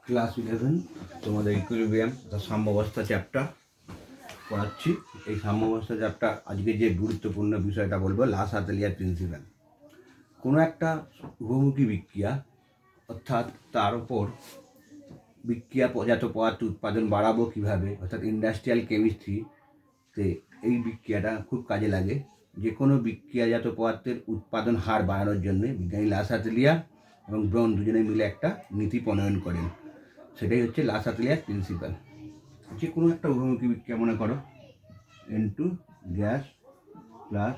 Class 11 তোমাদের equilibrium সাম্যাবস্থা chapter পড়াচ্ছি। এই সাম্যাবস্থা চ্যাপ্টার আজকে যে গুরুত্বপূর্ণ বিষয়টা বলবো লা সাতেলিয়ার প্রিন্সিপাল। কোনো একটা উভমুখী বিক্রিয়া অর্থাৎ তার উপর বিক্রিয়াজাত পদার্থ উৎপাদন বাড়াবো কীভাবে, অর্থাৎ ইন্ডাস্ট্রিয়াল কেমিস্ট্রিতে এই বিক্রিয়াটা খুব কাজে লাগে। যে কোনো বিক্রিয়াজাত পদার্থের উৎপাদন হার বাড়ানোর জন্য বিজ্ঞানী লা সাতেলিয়া এবং ব্রন দুজনে মিলে একটা নীতি প্রণয়ন করেন। সেটাই হচ্ছে লা সাতেলিয়ার প্রিন্সিপাল। যে কোনো একটা উভমুখী বিক্রিয়া মনে করো N2 gas plus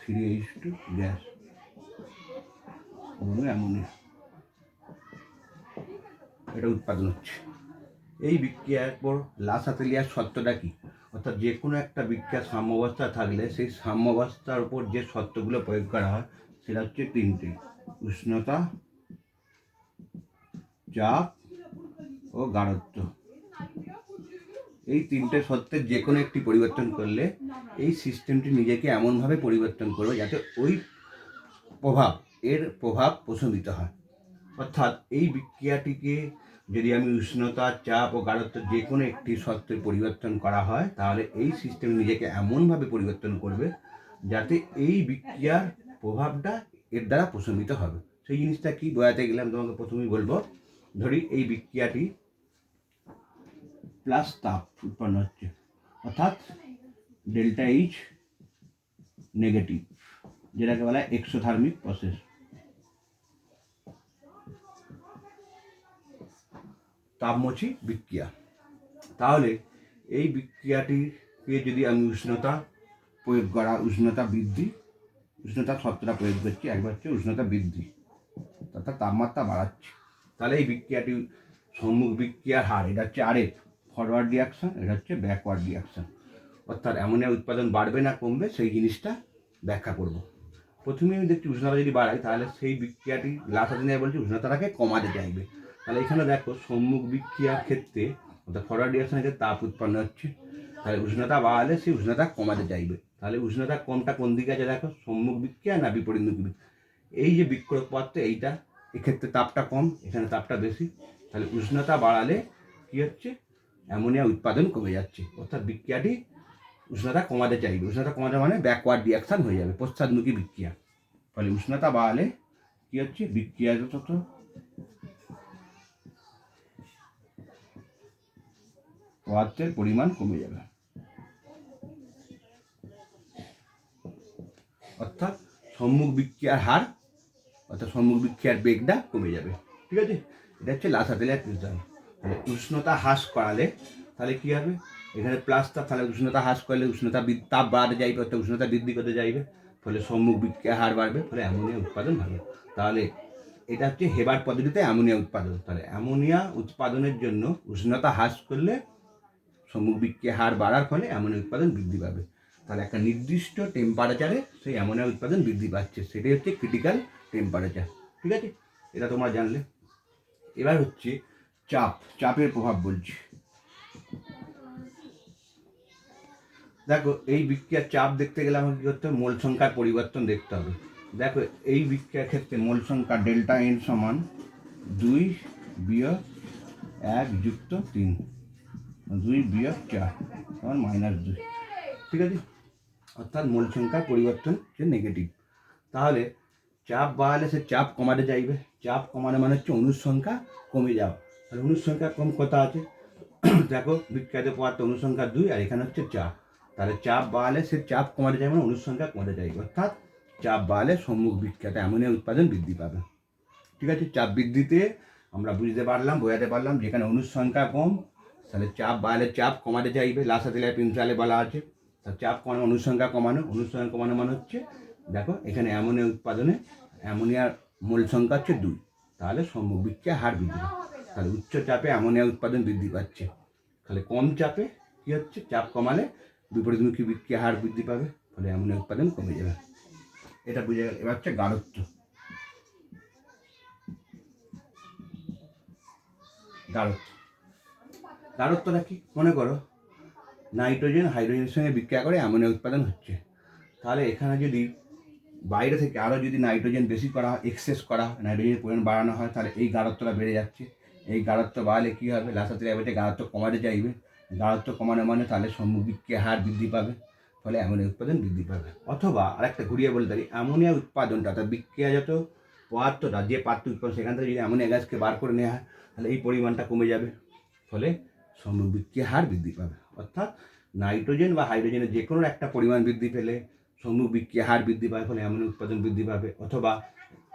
3H2 gas ammonia, এটা উৎপাদন হচ্ছে। এই বিক্রিয়ার পর লা সাতেলিয়ার শর্তটা কী, অর্থাৎ যে কোনো একটা বিক্রিয়ার সাম্যাবস্থা থাকলে সেই সাম্যাবস্থার উপর যে শর্তগুলো প্রয়োগ করা হয় সেটা হচ্ছে তিনটে: উষ্ণতা, চাপ ও গাঢ়ত্ব। এই তিনটে শর্তের যে কোনো একটি পরিবর্তন করলে এই সিস্টেমটি নিজেকে এমনভাবে পরিবর্তন করবে যাতে ওই প্রভাব প্রশমিত হয়। অর্থাৎ এই বিক্রিয়াটিকে যদি আমি উষ্ণতা, চাপ ও গাঢ়ত্ব যে কোনো একটি শর্তের পরিবর্তন করা হয় তাহলে এই সিস্টেম নিজেকে এমনভাবে পরিবর্তন করবে যাতে এই বিক্রিয়ার প্রভাবটা এর দ্বারা প্রশমিত হবে। সেই জিনিসটা কি বোঝাতে গেলাম তোমাকে প্রথমেই বলবো। ধরি এই বিক্রিয়াটি প্লাস তাপ উৎপন্ন হচ্ছে, অর্থাৎ ডেল্টা এইচ নেগেটিভ, যেটাকে বলা হয় এক্সোথার্মিক প্রসেস। তাপমোচী বিক্রিয়া। তাহলে এই বিক্রিয়াটিকে যদি আমি উষ্ণতা প্রয়োগ করা, উষ্ণতা বৃদ্ধি, উষ্ণতা শর্তটা প্রয়োগ করছি, একবার হচ্ছে উষ্ণতা বৃদ্ধি অর্থাৎ তাপমাত্রা বাড়াচ্ছি, তাহলে এই বিক্রিয়াটি সম্মুখ বিক্রিয়ার হার, এটা হচ্ছে আরএফ ফরওয়ার্ড রিয়াকশন, এটা হচ্ছে ব্যাকওয়ার্ড রিয়াকশন। অর্থাৎ অ্যামোনিয়া উৎপাদন বাড়বে না কমবে সেই জিনিসটা ব্যাখ্যা করব। প্রথমে আমি দেখছি উষ্ণতা যদি বাড়াই তাহলে সেই বিক্রিয়াটি লা সাতেলিয়া বলছি উষ্ণতাটাকে কমাতে চাইবে। তাহলে এখানে দেখো সম্মুখ বিক্রিয়ার ক্ষেত্রে অর্থাৎ ফরওয়ার্ড রিয়াকশনের ক্ষেত্রে তাপ উৎপন্ন হচ্ছে, তাহলে উষ্ণতা বাড়ালে সেই উষ্ণতা কমাতে চাইবে। তাহলে উষ্ণতা কমটা কোন দিকে আছে দেখো, সম্মুখ বিক্রিয়া না বিপরীতমুখী বিক্রিয়া? এই যে বিক্রয়ক পদার্থ এইটা, এক্ষেত্রে তাপটা কম, এখানে তাপটা বেশি। তাহলে উষ্ণতা বাড়ালে কী হচ্ছে, অ্যামোনিয়া উৎপাদন কমে যাচ্ছে, অর্থাৎ বিক্রিয়াটি উষ্ণতা কমাতে চাইবে। উষ্ণতা কমাতে মানে ব্যাকওয়ার্ড রিয়াকশন হয়ে যাবে, পশ্চাদমুখী বিক্রিয়া। ফলে উষ্ণতা বাড়ালে কী হচ্ছে, বিক্রিয়াজাত পদার্থের পরিমাণ কমে যাবে, অর্থাৎ সম্মুখ বিক্রিয়ার হার অর্থাৎ সম্মুখ বিক্রিয়ার বেগটা কমে যাবে। ঠিক আছে, এটা হচ্ছে লা সাতেলিয়ার প্রিন্সিপাল। তাহলে উষ্ণতা হ্রাস করালে তাহলে কী হবে, এখানে প্লাস তাপ, তাহলে উষ্ণতা হ্রাস করলে উষ্ণতা তাপ বাড়াতে যাইবে, অর্থাৎ উষ্ণতা বৃদ্ধি করতে যাইবে, ফলে সম্মুখ বিক্রিয়ার হার বাড়বে, ফলে অ্যামোনিয়া উৎপাদন বাড়বে। তাহলে এটা হচ্ছে হেবার পদ্ধতিতে অ্যামোনিয়া উৎপাদন। তাহলে অ্যামোনিয়া উৎপাদনের জন্য উষ্ণতা হ্রাস করলে সম্মুখ বিক্রিয়ার হার বাড়ার ফলে অ্যামোনিয়া উৎপাদন বৃদ্ধি পাবে। তাহলে একটা নির্দিষ্ট টেম্পারেচারে সেই অ্যামোনিয়া উৎপাদন বৃদ্ধি পাচ্ছে, সেটাই হচ্ছে ক্রিটিক্যাল টেম্পারেচার। ঠিক আছে, এটা তোমরা জানলে। এবার হচ্ছে চাপের প্রভাব বলছি। দেখো এই বিক্রিয়ার চাপ দেখতে গেলে আমাকে কী করতে হবে, মোল সংখ্যার পরিবর্তন দেখতে হবে। দেখো এই বিক্রিয়ার ক্ষেত্রে মোল সংখ্যা ডেল্টা এন সমান 2 বিয়োগ 1 যুক্ত 3, 2 বিয়োগ 4 সমান -2। ঠিক আছে, অর্থাৎ মোল সংখ্যার পরিবর্তন হচ্ছে নেগেটিভ। তাহলে চাপ বাড়ালে সে চাপ কমাতে চাইবে, চাপ কমানো মানে হচ্ছে অণুর সংখ্যা কমে যাওয়া। তাহলে অণুর সংখ্যা কম কথা আছে, দেখো বিক্রিয়াতে পদার্থ অণুর সংখ্যা 2 আর এখানে হচ্ছে চাপ। তাহলে চাপ বাড়ালে সে চাপ কমাতে চাইবে, অণুর সংখ্যা কমাতে চাইবে, অর্থাৎ চাপ বাড়ালে সম্মুখ বিক্রিয়াতে অ্যামোনিয়া উৎপাদন বৃদ্ধি পাবে। ঠিক আছে, চাপ বৃদ্ধিতে আমরা বোঝাতে পারলাম যেখানে অণুর সংখ্যা কম, তাহলে চাপ বাড়ালে চাপ কমাতে চাইবে, লা সাতেলিয়ার প্রিন্সিপালে বলা আছে। তাহলে চাপ কমানো, অণুর সংখ্যা কমানো, অণুর সংখ্যা কমানো মানে হচ্ছে দেখো এখানে অ্যামোনিয়া উৎপাদনে অ্যামোনিয়ার মোল সংখ্যা হচ্ছে 2, তাহলে সম্মুখ বিক্রিয়ার হার বৃদ্ধি পাবে। তাহলে উচ্চ চাপে অ্যামোনিয়া উৎপাদন বৃদ্ধি পাচ্ছে, তাহলে কম চাপে কী হচ্ছে, চাপ কমালে বিপরীতমুখী বিক্রিয়ার হার বৃদ্ধি পাবে, ফলে অ্যামোনিয়া উৎপাদন কমে যাবে। এটা বুঝে গেল। এবার হচ্ছে গাঢ়ত্ব। গাঢ়ত্বটা কি, মনে করো নাইট্রোজেন হাইড্রোজেনের সঙ্গে বিক্রিয়া করে অ্যামোনিয়া উৎপাদন হচ্ছে। তাহলে এখানে যদি বাইরে থেকে আরও যদি নাইট্রোজেন বেশি করা হয়, এক্সেস করা হয়, নাইট্রোজেনের পরিমাণ বাড়ানো হয়, তাহলে এই গাঢ়ত্বটা বেড়ে যাচ্ছে। এই গাঢ়ত্ব বাড়লে কী হবে, লাসাতে যাবে গাঢ়ত্ব কমাতে চাইবে, গাঢ়ত্ব কমানো মানে তাহলে সম্মুখ বিক্রিয়ার হার বৃদ্ধি পাবে, ফলে অ্যামোনিয়া উৎপাদন বৃদ্ধি পাবে। অথবা আরেকটা ঘুরিয়ে বলতে পারি, অ্যামোনিয়া উৎপাদনটা অর্থাৎ বিক্রিয়াজাত পদার্থটা যে পাত্র উৎপাদন সেখান থেকে যদি অ্যামোনিয়া গ্যাসকে বার করে নেওয়া হয় তাহলে এই পরিমাণটা কমে যাবে, ফলে সম্মুখ বিক্রিয়ার হার বৃদ্ধি পাবে। অর্থাৎ নাইট্রোজেন বা হাইড্রোজেনের যে কোনো একটা পরিমাণ বৃদ্ধি পেলে সম্মুখ বিক্রিয়ার হার বৃদ্ধি পাবে, ফলে অ্যামোনিয়া উৎপাদন বৃদ্ধি পাবে। অথবা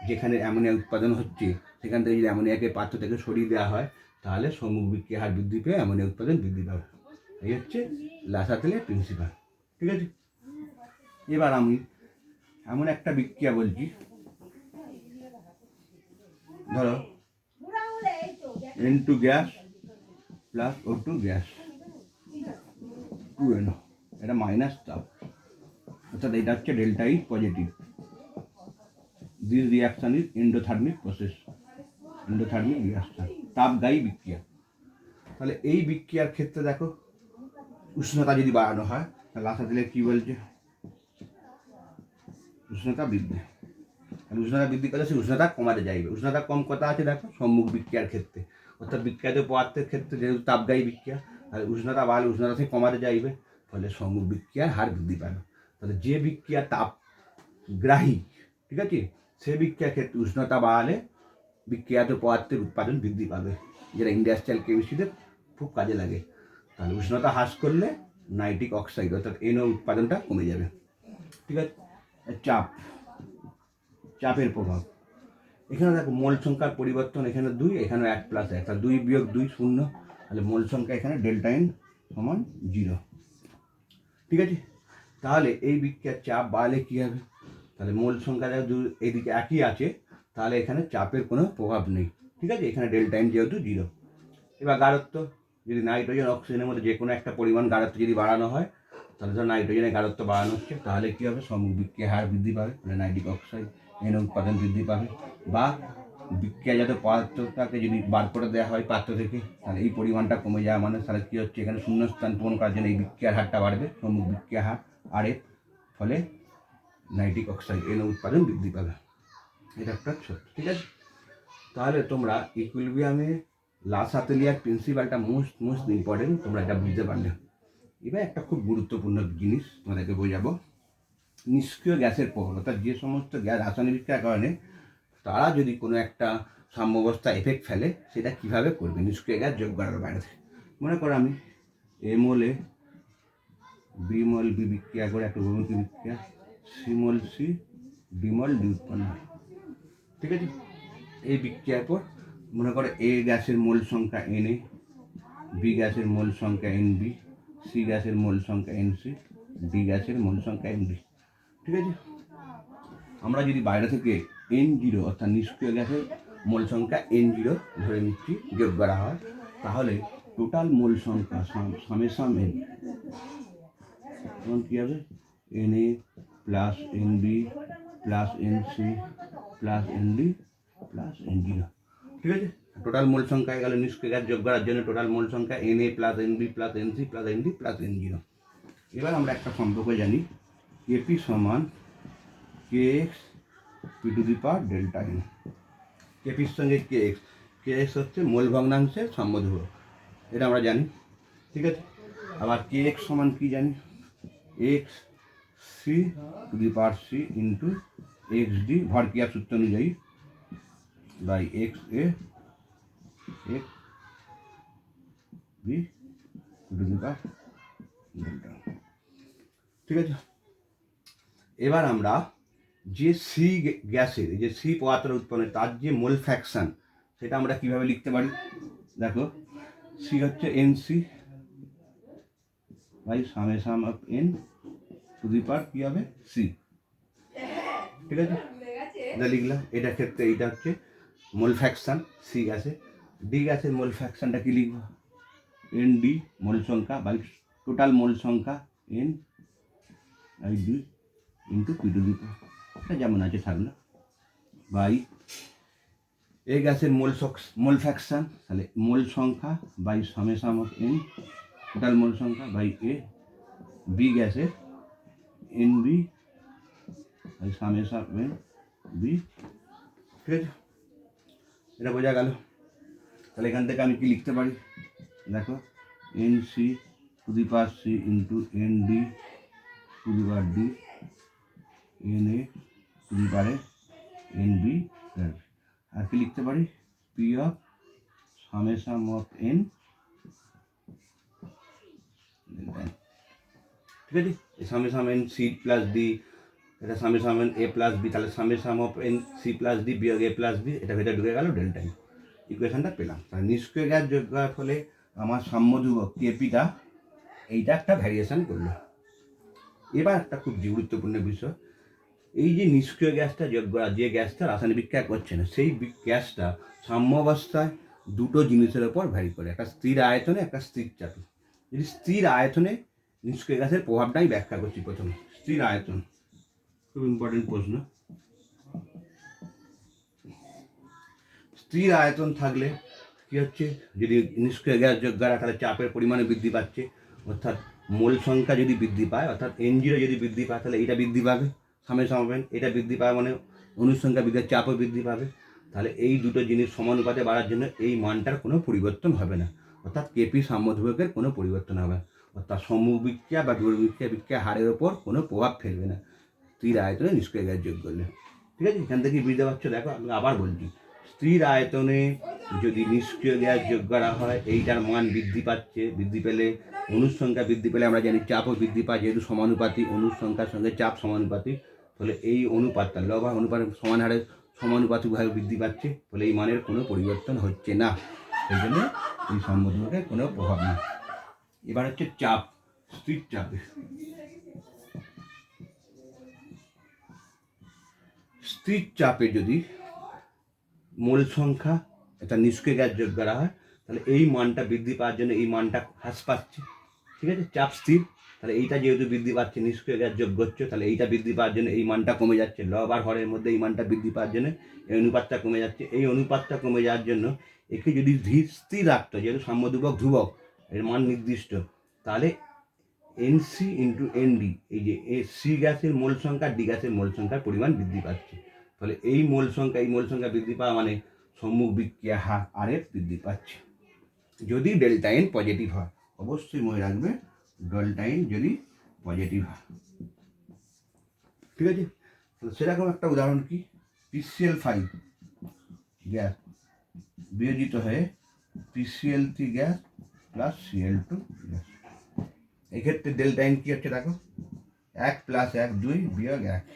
যেখানে অ্যামোনিয়া উৎপাদন হচ্ছে সেখান থেকে যদি অ্যামোনিয়াকে পাত্র থেকে সরিয়ে দেওয়া হয় তাহলে সম্মুখ বিক্রিয়ার হার বৃদ্ধি পেয়ে অ্যামোনিয়া উৎপাদন বৃদ্ধি পাবে। এই হচ্ছে লাসাতেলের প্রিন্সিপাল। ঠিক আছে, এবার আমি এমন একটা বিক্রিয়া বলছি, ধরো N2 gas plus O2 gas 2NO, এটা মাইনাস তাপ, অর্থাৎ এটা হচ্ছে delta E positive. This reaction is endothermic process, endothermic reaction, তাপদায়ী বিক্রিয়া। তাহলে এই বিক্রিয়ার ক্ষেত্রে দেখো উষ্ণতা যদি বাড়ানো হয় তাহলে লাসাতেলের কী বলছে, উষ্ণতা বৃদ্ধি। তাহলে উষ্ণতা বৃদ্ধি করলে সে উষ্ণতা কমাতে যাইবে। উষ্ণতা কম কথা আছে দেখো সম্মুখ বিক্রিয়ার ক্ষেত্রে, অর্থাৎ বিক্রিয়াত পদার্থের ক্ষেত্রে যেহেতু তাপদায়ী বিক্রিয়া, তাহলে উষ্ণতা বাড়লে উষ্ণতা থেকে কমাতে যাইবে, ফলে সম্মুখ বিক্রিয়ার হার বৃদ্ধি পাবে। তাহলে যে বিক্রিয়া তাপগ্রাহী, ঠিক আছে, সে বিক্রিয়ার ক্ষেত্রে উষ্ণতা বাড়ালে বিক্রিয়াত পদার্থের উৎপাদন বৃদ্ধি পাবে, যেটা ইন্ডাস্ট্রিয়াল কেমিস্ট্রিতে খুব কাজে লাগে। তাহলে উষ্ণতা হ্রাস করলে নাইট্রিক অক্সাইড অর্থাৎ NO উৎপাদনটা কমে যাবে। ঠিক আছে, চাপের প্রভাব, এখানে দেখো মোল সংখ্যার পরিবর্তন, এখানে 2, এখানে 1 প্লাস 1, তাহলে 2 বিয়োগ 2 0, তাহলে মোল সংখ্যা এখানে ডেল্টা N সমান 0। ঠিক আছে, তাহলে এই বিক্রিয়ার চাপ বাড়লে কী হবে, তাহলে মোল সংখ্যা এইদিকে একই আছে, তাহলে এখানে চাপের কোনো প্রভাব নেই। ঠিক আছে, এখানে ডেল্টা N যেহেতু 0। এবার গাঢ়ত্ব, যদি নাইট্রোজেন অক্সিজেনের মধ্যে যে কোনো একটা পরিমাণ গাঢ়ত্ব যদি বাড়ানো হয়, তাহলে ধর নাইট্রোজেনের গাঢ়ত্ব বাড়ানো হচ্ছে, তাহলে কী হবে, সম্মুখ বিক্রিয়ার হার বৃদ্ধি পাবে, মানে নাইট্রিক অক্সাইড NO উৎপাদন বৃদ্ধি পাবে। বা বিক্রিয়াজাত পদার্থটাকে যদি বার করে দেওয়া হয় পাত্র থেকে, তাহলে এই পরিমাণটা কমে যাওয়া মানে তাহলে কী হচ্ছে, এখানে শূন্যস্থান পূরণ করার জন্য এই বিক্রিয়ার হারটা বাড়বে, সম্মুখ বিক্রিয়ার হার RF, ফলে নাইট্রিক অক্সাইড NO উৎপাদন বৃদ্ধি পাবে। এটা একটা ছোট। ঠিক আছে, তাহলে তোমরা ইকুইলিব্রিয়ামে লাসাতেলিয়ার প্রিন্সিপালটা মোস্ট ইম্পর্টেন্ট, তোমরা এটা বুঝতে পারলে। এবার একটা খুব গুরুত্বপূর্ণ জিনিস তোমাদেরকে বোঝাবো, নিষ্ক্রিয় গ্যাসের প্রভাব। অর্থাৎ যে সমস্ত গ্যাস রাসায়নিক বিক্রিয়ার কারণে তারা যদি কোনো একটা সাম্যাবস্থা এফেক্ট ফেলে, সেটা কিভাবে করবে নিষ্ক্রিয় গ্যাস যোগ করার বাইরে থেকে। মনে করো আমি এমোলে বিমল বি বিক্রিয়া করে একটা বহুমুখী বিক্রিয়া, সিমল সি বিমল ডি উৎপন্ন হয়। ঠিক আছে, এই বিক্রিয়ার পর মনে করো এ গ্যাসের মোল সংখ্যা Na, বি গ্যাসের মোল সংখ্যা Nb, সি গ্যাসের মোল সংখ্যা Nc, ডি গ্যাসের মোল সংখ্যা Nd। ঠিক আছে, আমরা যদি বাইরে থেকে N0 অর্থাৎ নিষ্ক্রিয় গ্যাসের মোল সংখ্যা N0 ধরে নিচ্ছি, যোগ করা হয়, তাহলে টোটাল মোল সংখ্যা সামেশন N তখন কী হবে, Na plus Nb plus Nc plus Nd plus N0। ঠিক আছে, টোটাল মোল সংখ্যা গেল নিষ্ক্রিয় গ্যাস যোগ করার জন্য টোটাল মোল সংখ্যা Na plus Nb plus Nc plus Nd plus N0। এবার আমরা একটা সম্পর্ক জানি, Kp সমান Kx p⁴ Δn। Kpর সঙ্গে Kx হচ্ছে মোল ভগ্নাংশের সম্বন্ধ, এটা আমরা জানি। ঠিক আছে, আবার Kx সমান কি জানি, x c⁴ ইন্টু xd ভরক্রিয়া সূত্র অনুযায়ী by x a x b p⁴ Δ। ঠিক আছে, এবার আমরা যে সি গ্যাসের যে সি পদার্থের উৎপন্ন তার যে মোল ফ্র্যাকশন, সেটা আমরা কিভাবে লিখতে পারি, দেখো সি হচ্ছে Nc by summation of N to the power কী হবে সি। ঠিক আছে, এটা লিখলাম, এটা ক্ষেত্রে এইটা হচ্ছে মোল ফ্র্যাকশন সি গ্যাসে। ডি গ্যাসের মোল ফ্র্যাকশনটা কি লিখব, Nd মোল সংখ্যা বাই টোটাল মোল সংখ্যা N/2 ইন্টু p⁴, এটা যেমন আছে থাকলো, বাই এ গ্যাসের মোল ফ্র্যাকশন, তাহলে মোল সংখ্যা by summation of N total মোল সংখ্যা বাই এ। বি গ্যাসের Nb by summation of N b. ঠিক আছে, এটা বোঝা গেল। তাহলে এখান থেকে আমি কি লিখতে পারি দেখো, NC to the power C into ND to the power D NA to the power NB, আর কি লিখতে পারি P of summation of N, ঠিক আছে। Summation N C plus D, এটা summation N A plus B, তাহলে summation of N C plus D বিয়োগ A plus B, এটা ভেতরে ঢুকে গেল ডেল্টা এন। ইকুয়েশনটা পেলাম। তাহলে নিষ্ক্রিয় গ্যাস যোগ করার ফলে আমার সাম্য ধ্রুবক কেপিটা এইটা একটা ভ্যারিয়েশন করলো। এবার একটা খুব গুরুত্বপূর্ণ বিষয়, এই যে নিষ্ক্রিয় গ্যাসটা যোগ করা, যে গ্যাসটা রাসায়নিক বিক্রিয়া করছে না, সেই গ্যাসটা সাম্য অবস্থায় দুটো জিনিসের ওপর ভ্যারি করে, একটা স্থির আয়তনে, একটা স্থির চাপে। যদি স্থির আয়তনে নিষ্ক্রিয় গ্যাসের প্রভাবটাই ব্যাখ্যা করছি প্রথমে। স্থির আয়তন খুব ইম্পর্টেন্ট প্রশ্ন। স্থির আয়তন থাকলে কি হচ্ছে, যদি নিষ্ক্রিয় গ্যাস যোগ করা তাহলে চাপের পরিমাণে বৃদ্ধি পাচ্ছে, অর্থাৎ মোল সংখ্যা যদি বৃদ্ধি পায়, অর্থাৎ N0 যদি বৃদ্ধি পায় তাহলে এটা বৃদ্ধি পাবে, সামেশন এটা বৃদ্ধি পায় মানে অনুসংখ্যা বৃদ্ধি, চাপও বৃদ্ধি পাবে। তাহলে এই দুটো জিনিস সমানুপাতে বাড়ার জন্য এই মানটার কোনো পরিবর্তন হবে না, অর্থাৎ কেপি সাম্য ধ্রুবকের কোনো পরিবর্তন হবে না, অর্থাৎ সম্মুখ বিক্রিয়া বা বিক্রিয়া হারের ওপর কোনো প্রভাব ফেলবে না স্থির আয়তনে নিষ্ক্রিয় গ্যাস যোগ করলে। ঠিক আছে, এখান থেকে বুঝতে পারছো। দেখো আমি আবার বলছি, স্থির আয়তনে যদি নিষ্ক্রিয় গ্যাস যোগ করা হয়, এইটার মান বৃদ্ধি পাচ্ছে, বৃদ্ধি পেলে অণুর সংখ্যা বৃদ্ধি পেলে আমরা জানি চাপও বৃদ্ধি পায়, যেহেতু সমানুপাতিক, অণুর সংখ্যার সঙ্গে চাপ সমানুপাতিক, ফলে এই অনুপাতটা লব অনুপাত সমান হারে সমানুপাতিকভাবে বৃদ্ধি পাচ্ছে, ফলে এই মানের কোনো পরিবর্তন হচ্ছে না, সেই জন্য এই সম্বোধনের কোনো প্রভাব নেই। এবার হচ্ছে চাপ, স্থির চাপে। স্থির চাপে যদি মোল সংখ্যা একটা নিষ্ক্রিয় গ্যাস যোগ করা হয়, তাহলে এই মানটা বৃদ্ধি পাওয়ার জন্য এই মানটা হ্রাস পাচ্ছে, ঠিক আছে। চাপ স্থির, তাহলে এইটা যেহেতু বৃদ্ধি পাচ্ছে, নিষ্ক্রিয় গ্যাস যোগ করছে, তাহলে এইটা বৃদ্ধি পাওয়ার জন্য এই মানটা কমে যাচ্ছে, লব আর হরের মধ্যে এই মানটা বৃদ্ধি পাওয়ার জন্য এই অনুপাতটা কমে যাচ্ছে। এই অনুপাতটা কমে যাওয়ার জন্য একে যদি স্থির রাখতো, যেহেতু সাম্য ধ্রুবক ধ্রুবক, এর মান নির্দিষ্ট, তাহলে এনসি ইন্টু এনডি, এই যে সি গ্যাসের মোল সংখ্যা ডি গ্যাসের মোল সংখ্যার পরিমাণ বৃদ্ধি পাচ্ছে, ফলে এই মোল সংখ্যা বৃদ্ধি পাওয়া মানে সম্মুখ বিক্রিয়া হার আরএফ বৃদ্ধি পাচ্ছে, যদি ডেল্টা এন পজিটিভ হয়। অবশ্যই মনে রাখবে, ডেল্টা এন যদি পজিটিভ হয়, ঠিক আছে। সেরকম একটা উদাহরণ কি, PCl5 গ্যাস বিয়োজিত হয়ে PCl3 gas plus Cl2 gas. এক্ষেত্রে ডেল্টা এন কি হচ্ছে দেখো, 1 + 1 2 বিয়োগ 1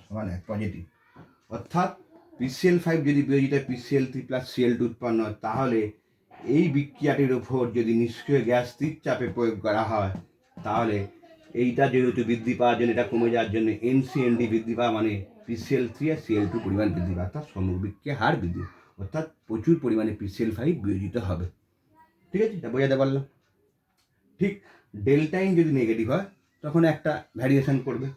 সমান 1 পজিটিভ, অর্থাৎ PCl5 যদি বিয়োজিত PCl3 প্লাস Cl2 উৎপন্ন হয়, তাহলে এই বিক্রিয়াটির ওপর যদি নিষ্ক্রিয় গ্যাস স্থির চাপে প্রয়োগ করা হয়, তাহলে এইটা যেহেতু বৃদ্ধি পাওয়ার জন্য, এটা কমে যাওয়ার জন্য NCND বৃদ্ধি পাওয়া মানে PCl3 আর Cl2 পরিমাণ বৃদ্ধি পায়, অর্থাৎ সম্মুখ বিক্রিয়া হার বৃদ্ধি, অর্থাৎ প্রচুর পরিমাণে PCl5 বিয়োজিত হবে, ঠিক আছে। এটা বোঝাতে পারলাম। ঠিক ডেল্টা এন যদি নেগেটিভ হয় তখন একটা ভ্যারিয়েশন করবে,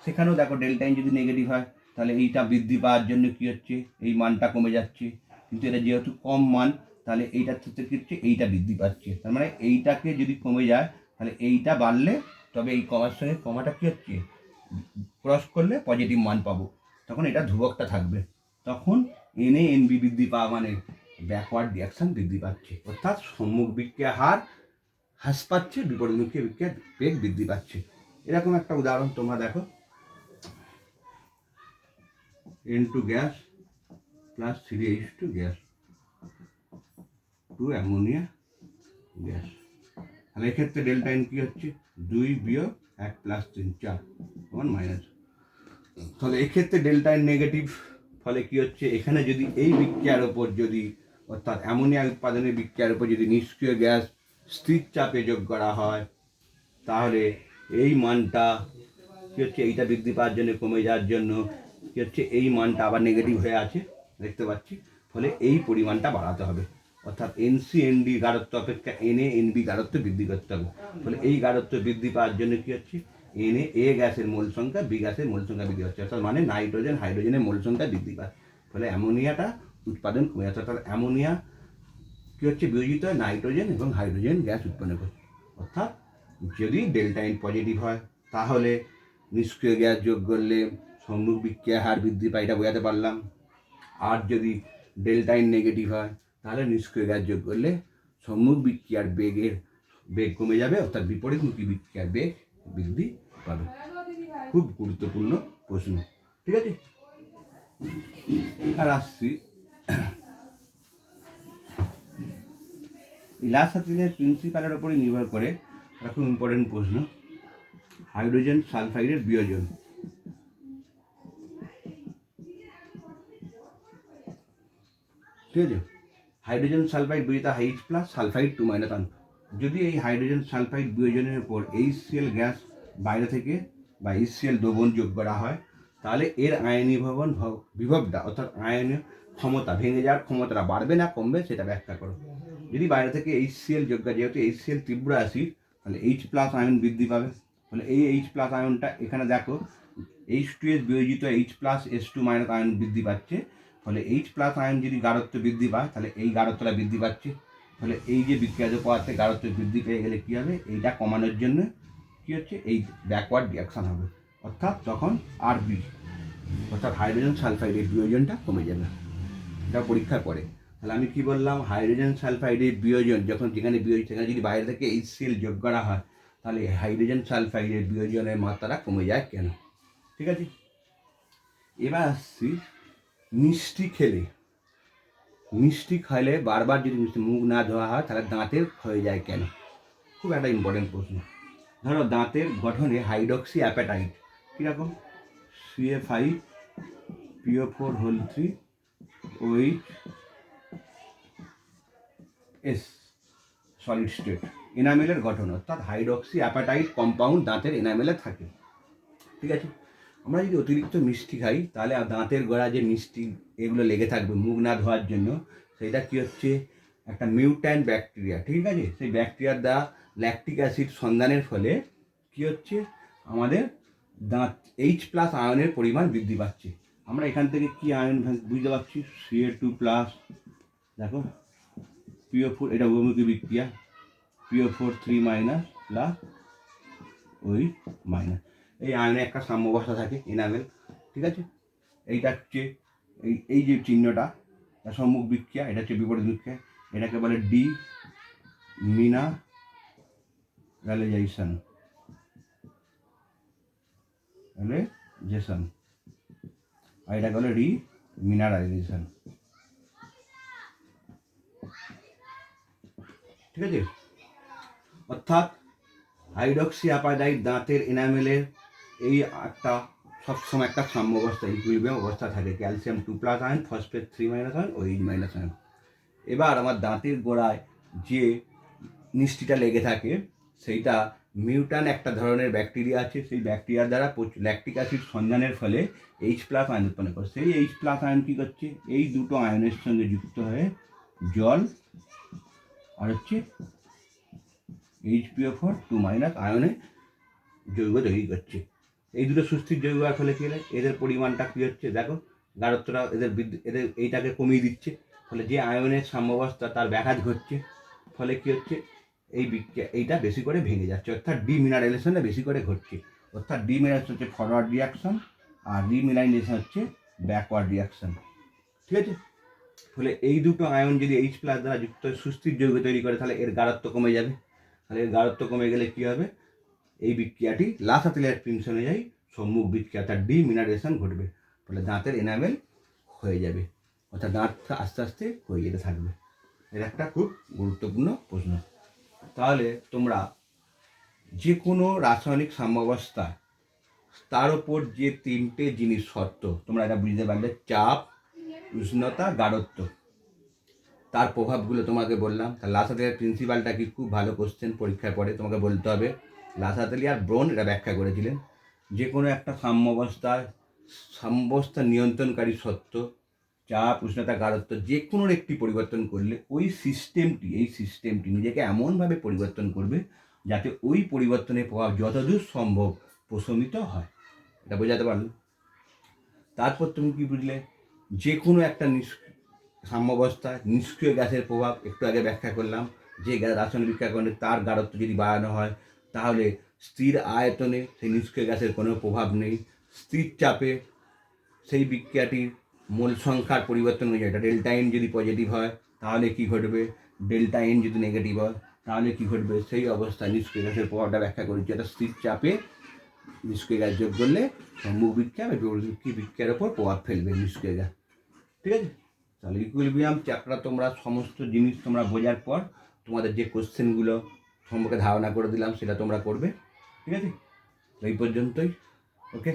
সেখানেও দেখো ডেল্টা এন যদি নেগেটিভ হয় তাহলে এইটা বৃদ্ধি পাওয়ার জন্য কী হচ্ছে, এই মানটা কমে যাচ্ছে, কিন্তু এটা যেহেতু কম মান, তাহলে এইটার ক্ষেত্রে কী হচ্ছে, এইটা বৃদ্ধি পাচ্ছে, তার মানে এইটাকে যদি কমে যায় তাহলে এইটা বাড়লে, তবে এই কমার সঙ্গে কমাটা কী হচ্ছে, ক্রস করলে পজিটিভ মান পাবো, তখন এটা ধ্রুবকটা থাকবে, তখন NaNb বৃদ্ধি পাওয়া মানে ব্যাকওয়ার্ড রিয়াকশান বৃদ্ধি পাচ্ছে, অর্থাৎ সম্মুখ বিক্রিয়া হার হ্রাস পাচ্ছে, বিপরীতমুখী বিক্রিয়ার বেগ বৃদ্ধি পাচ্ছে। এরকম একটা উদাহরণ তোমরা দেখো, N2 gas plus 3H2 gas 2 ammonia gas, তাহলে এক্ষেত্রে ডেল্টা এন কি হচ্ছে, 2 বিয়োগ 1 + 3 4 সমান মাইনাস। তাহলে এক্ষেত্রে ডেল্টা এন নেগেটিভ, ফলে কি হচ্ছে, এখানে যদি এই বিক্রিয়ার ওপর যদি, অর্থাৎ অ্যামোনিয়া উৎপাদনের বিক্রিয়ার উপর যদি নিষ্ক্রিয় গ্যাস স্থির চাপে যোগ করা হয়, তাহলে এই মানটা কী হচ্ছে, এইটা বৃদ্ধি পাওয়ার জন্য, কমে যাওয়ার জন্য কী হচ্ছে, এই মানটা আবার নেগেটিভ হয়ে আছে দেখতে পাচ্ছি, ফলে এই পরিমাণটা বাড়াতে হবে, অর্থাৎ NCND গাঢ়ত্ব অপেক্ষা NaNb গাঢ়ত্ব বৃদ্ধি করতে হবে, ফলে এই গাঢ়ত্ব বৃদ্ধি পাওয়ার জন্য কী হচ্ছে, A গ্যাসের মোল সংখ্যা B গ্যাসের মোল সংখ্যা বৃদ্ধি হচ্ছে, অর্থাৎ মানে নাইট্রোজেন হাইড্রোজেনের মোল সংখ্যা বৃদ্ধি পায়, ফলে অ্যামোনিয়াটা উৎপাদন কমে যাচ্ছে, অর্থাৎ অ্যামোনিয়া কী হচ্ছে, বিয়োজিত হয় নাইট্রোজেন এবং হাইড্রোজেন গ্যাস উৎপন্ন করছে, অর্থাৎ যদি ডেল্টা এন পজিটিভ হয় তাহলে নিষ্ক্রিয় গ্যাস যোগ করলে সম্মুখ বিক্রিয়া হার বৃদ্ধি পায়, এটা বোঝাতে পারলাম। আর যদি ডেল্টা এন নেগেটিভ হয় তাহলে নিষ্ক্রিয় গ্যাস যোগ করলে সম্মুখ বিক্রিয়ার বেগ কমে যাবে, অর্থাৎ বিপরীতমুখী বিক্রিয়ার বেগ বৃদ্ধি পাবে। খুব গুরুত্বপূর্ণ প্রশ্ন, ঠিক আছে। আর আসছি লাসাতিলের প্রিন্সিপালের ওপরই নির্ভর করে একটা খুব ইম্পর্টেন্ট প্রশ্ন, হাইড্রোজেন সালফাইডের বিয়োজন। ঠিক আছে, হাইড্রোজেন সালফাইড বিয়োজিত H প্লাস সালফাইড 2 মাইনাস 1। যদি এই হাইড্রোজেন সালফাইড বিয়োজনের উপর HCl গ্যাস বাইরে থেকে বা HCl দ্রবণ যোগ করা হয়, তাহলে এর আয়নীভবন বিভবটা অর্থাৎ আয়নীয় ক্ষমতা, ভেঙে যাওয়ার ক্ষমতাটা বাড়বে না কমবে সেটা ব্যাখ্যা করো। যদি বাইরে থেকে HCl যোগ করা, যেহেতু HCl তীব্র অ্যাসিড, তাহলে H প্লাস আয়ন বৃদ্ধি পাবে। তাহলে এই H প্লাস আয়নটা এখানে দেখো H2S বিয়োজিত H plus S2 minus ion বৃদ্ধি পাচ্ছে। ফলে H প্লাস আয়ন যদি গাঢ়ত্ব বৃদ্ধি পায়, তাহলে এই গাঢ়ত্বটা বৃদ্ধি পাচ্ছে। ফলে এই যে বিক্রিয়াজ পদার্থে গাঢ়ত্ব বৃদ্ধি পেয়ে গেলে কী হবে, এইটা কমানোর জন্য কী হচ্ছে, এই ব্যাকওয়ার্ড রিয়াকশান হবে, অর্থাৎ তখন আরবি অর্থাৎ হাইড্রোজেন সালফাইডের বিয়োজনটা কমে যাবে। এটা পরীক্ষার পরে। তাহলে আমি কি বললাম, হাইড্রোজেন সালফাইডের বিয়োজন যখন যেখানে বিয়োজন সেখানে যদি বাইরে থেকে HCl যোগ করা হয়, তাহলে হাইড্রোজেন সালফাইডের বিয়োজনের মাত্রাটা কমে যায় কেন, ঠিক আছে। এবার আসছি মিষ্টি খেলে, মিষ্টি খাইলে বারবার যদি মিষ্টি মুখ না ধোয়া হয় তাহলে দাঁতের ক্ষয়ে যায় কেন, খুব একটা ইম্পর্টেন্ট প্রশ্ন। ধরো দাঁতের গঠনে হাইড্রক্সি অ্যাপেটাইট কীরকম, CA5PO4 সলিড স্টেট এনামেলের গঠন, অর্থাৎ হাইড্রক্সি অ্যাপেটাইট কম্পাউন্ড দাঁতের এনামেলে থাকে, ঠিক আছে। আমরা যদি অতিরিক্ত মিষ্টি খাই তাহলে দাঁতের গোড়া যে মিষ্টি এগুলো লেগে থাকবে মুখ না ধোয়ার জন্য, সেইটা কী হচ্ছে, একটা মিউট্যান্ট ব্যাকটেরিয়া, ঠিক আছে। সেই ব্যাকটেরিয়ার দ্বারা ল্যাকটিক অ্যাসিড সন্ধানের ফলে কী হচ্ছে, আমাদের দাঁত H প্লাস আয়নের পরিমাণ বৃদ্ধি পাচ্ছে। আমরা এখান থেকে কি আয়ন বুঝতে পারছি, Ca2+, দেখো PO4, এটা বহুমুখী বিক্রিয়া, PO4 3 মাইনাস প্লাস ওই মাইনাস, এই আয়নে একটা সাম্যাবস্থা থাকে এনামেল, ঠিক আছে। এইটা হচ্ছে এই যে চিহ্নটা সম্মুখ বিক্রিয়া, এটা হচ্ছে বিপরীত বিক্রিয়া, এটাকে বলে ডিমিনারালাইজেশন, আর এটাকে বলে রিমিনারাইজেশন, ঠিক আছে। অর্থাৎ হাইড্রক্সি অ্যাপাটাইট দাঁতের এনামেলের এই একটা সবসময় একটা সাম্য অবস্থা, ইকুইলিব্রিয়াম অবস্থা থাকে, calcium 2+ ion, phosphate 3 minus ion, OH minus ion. এবার আমার দাঁতের গোড়ায় যে মিষ্টিটা লেগে থাকে সেইটা মিউটান একটা ধরনের ব্যাকটেরিয়া আছে, সেই ব্যাকটেরিয়ার দ্বারা ল্যাকটিক অ্যাসিড সন্ধানের ফলে H প্লাস আয়ন উৎপন্ন করে। সেই H প্লাস আয়ন কী করছে, এই দুটো আয়নের সঙ্গে যুক্ত হয়ে জল আর হচ্ছে HPO4 2 মাইনাস আয়নে জৈব তৈরি করছে। এই দুটো সুস্থির জৈব হওয়ার ফলে কী হলে এদের পরিমাণটা কী হচ্ছে, দেখো গাঢ়ত্বটা এদের এইটাকে কমিয়ে দিচ্ছে, ফলে যে আয়নের সাম্যাবস্থা তার ব্যাঘাত ঘটছে, ফলে কী হচ্ছে, এই বিক্রিয়া এইটা বেশি করে ভেঙে যাচ্ছে, অর্থাৎ ডিমিনারাইজেশনটা বেশি করে ঘটছে। অর্থাৎ ডিমিনারাইজেশন হচ্ছে ফরওয়ার্ড রিয়াকশন আর রিমিনারাইজেশন হচ্ছে ব্যাকওয়ার্ড রিয়াকশন, ঠিক আছে। ফলে এই দুটো আয়ন যদি H প্লাস দ্বারা যুক্ত সুস্থির যৌগ তৈরি করে, তাহলে এর গাঢ়ত্ব কমে যাবে। তাহলে এর গাঢ়ত্ব কমে গেলে কী হবে, এই বিক্রিয়াটি লাসাতিলের প্রিন্স অনুযায়ী সম্মুখ বিক্রিয়া, অর্থাৎ ডিমিনারেশন ঘটবে, ফলে দাঁতের এনামেল হয়ে যাবে, অর্থাৎ দাঁত আস্তে আস্তে হয়ে যেতে থাকবে। এর একটা খুব গুরুত্বপূর্ণ প্রশ্ন। তাহলে তোমরা যে কোনো রাসায়নিক সাম্যাবস্থা তার ওপর যে তিনটে জিনিস শর্ত তোমরা এটা বুঝতে পারলে, চাপ, উষ্ণতা, গাঢ়ত্ব, তার প্রভাবগুলো তোমাকে বললাম। তা লাসাতিলের প্রিন্সিপালটা কি, খুব ভালো কোশ্চেন, পরীক্ষার পরে তোমাকে বলতে হবে। লাসাতিলি আর ব্রোন এটা ব্যাখ্যা করেছিলেন, যে কোনো একটা সাম্যাবস্থা নিয়ন্ত্রণকারী সত্য, চাপ, উষ্ণতা, গাঢ়ত্ব, যে কোনো একটি পরিবর্তন করলে এই সিস্টেমটি নিজেকে এমনভাবে পরিবর্তন করবে যাতে ওই পরিবর্তনের প্রভাব যতদূর সম্ভব প্রশমিত হয়। এটা বোঝাতে পারলো। তারপর তুমি কি বুঝলে, যে কোনো একটা সাম্যাবস্থায় নিষ্ক্রিয় গ্যাসের প্রভাব একটু আগে ব্যাখ্যা করলাম, যে রাসায়নিক বিক্রিয়া করলে তার গাঢ়ত্ব যদি বাড়ানো হয় তাহলে স্থির আয়তনে সেই নিষ্ক্রিয় গ্যাসের কোনো প্রভাব নেই, স্থির চাপে সেই বিক্রিয়াটির মোল সংখ্যার পরিবর্তন হয়ে যায়। এটা ডেল্টা এন যদি পজিটিভ হয় তাহলে কি ঘটবে, ডেল্টা এন যদি নেগেটিভ হয় তাহলে কি ঘটবে, সেই অবস্থায় নিষ্ক্রিয় গ্যাসের প্রভাবটা ব্যাখ্যা করেছি। একটা স্থির চাপে নিষ্ক্রিয় গ্যাস যোগ করলে সম্মুখ বিক্রিয়া বা বিপরীতমুখী বিক্রিয়ার ওপর প্রভাব ফেলবে নিষ্ক্রিয় গ্যাস। ঠিক আছে, তাহলে ইকুইলিব্রিয়াম চ্যাপ্টার তোমরা সমস্ত জিনিস তোমরা বোঝার পর তোমাদের যে কোশ্চেনগুলো সম্পর্কে ধারণা করে দিলাম সেটা তোমরা করবে। ঠিক আছে, এই পর্যন্তই। ওকে।